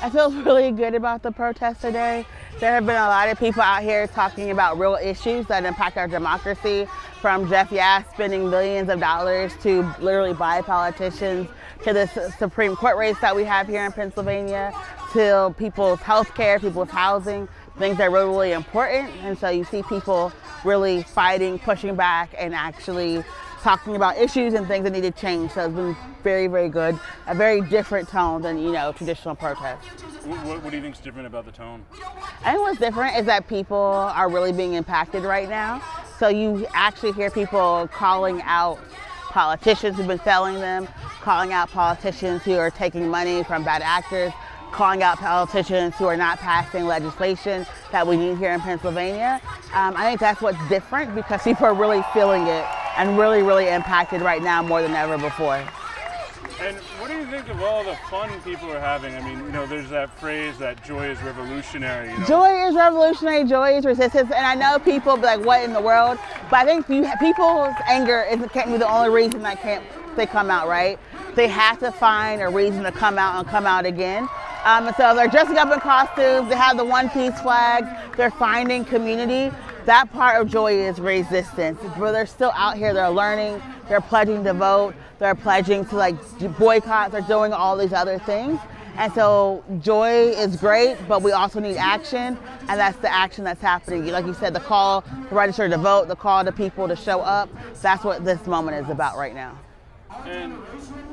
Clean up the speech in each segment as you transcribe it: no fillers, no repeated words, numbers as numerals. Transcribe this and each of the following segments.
I feel really good about the protest today. There have been a lot of people out here talking about real issues that impact our democracy, from Jeff Yass spending millions of dollars to literally buy politicians, to the Supreme Court race that we have here in Pennsylvania, to people's health care, people's housing, things that are really, really important. And so you see people really fighting, pushing back, and actually talking about issues and things that need to change. So it's been very, very good. A very different tone than, traditional protests. What do you think is different about the tone? I think what's different is that people are really being impacted right now. So you actually hear people calling out politicians who've been failing them, calling out politicians who are taking money from bad actors, calling out politicians who are not passing legislation that we need here in Pennsylvania. I think that's what's different, because people are really feeling it and really, really impacted right now more than ever before. And what do you think of all the fun people are having? I mean, there's that phrase that joy is revolutionary. Joy is revolutionary, joy is resistance. And I know people be like, what in the world? But I think people's anger can't be the only reason they come out, right? They have to find a reason to come out and come out again. And so they're dressing up in costumes, they have the one piece flags, they're finding community. That part of joy is resistance. But they're still out here, they're learning, they're pledging to vote, they're pledging to boycott, they're doing all these other things. And so joy is great, but we also need action, and that's the action that's happening. Like you said, the call to register to vote, the call to people to show up, that's what this moment is about right now. And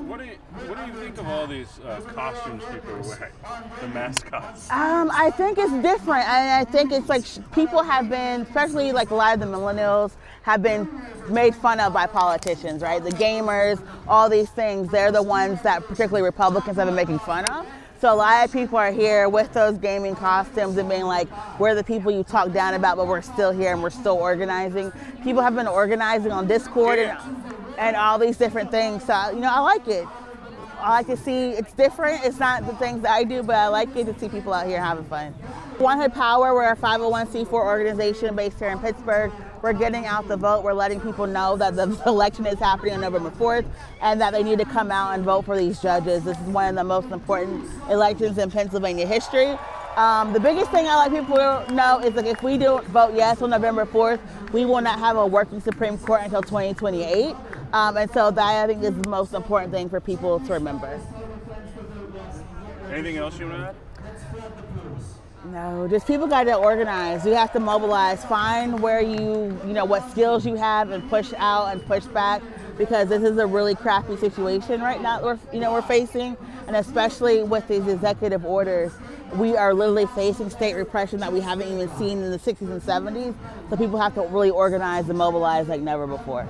what do you think of all these costumes people are wearing, the mascots? I think it's different, and I think it's like people have been, especially like a lot of the millennials, have been made fun of by politicians, right? The gamers, all these things, they're the ones that particularly Republicans have been making fun of. So a lot of people are here with those gaming costumes and being like, we're the people you talk down about, but we're still here and we're still organizing. People have been organizing on Discord and all these different things. So, I like it. I like to see it's different. It's not the things that I do, but I like it to see people out here having fun. One Hood Power, we're a 501c4 organization based here in Pittsburgh. We're getting out the vote. We're letting people know that the election is happening on November 4th and that they need to come out and vote for these judges. This is one of the most important elections in Pennsylvania history. The biggest thing I like people to know is that if we don't vote yes on November 4th, we will not have a working Supreme Court until 2028. And so that, I think, is the most important thing for people to remember. Anything else you want to add? No, just people got to organize. You have to mobilize, find where what skills you have, and push out and push back, because this is a really crappy situation right now we're facing, and especially with these executive orders, we are literally facing state repression that we haven't even seen in the 60s and 70s. So people have to really organize and mobilize like never before.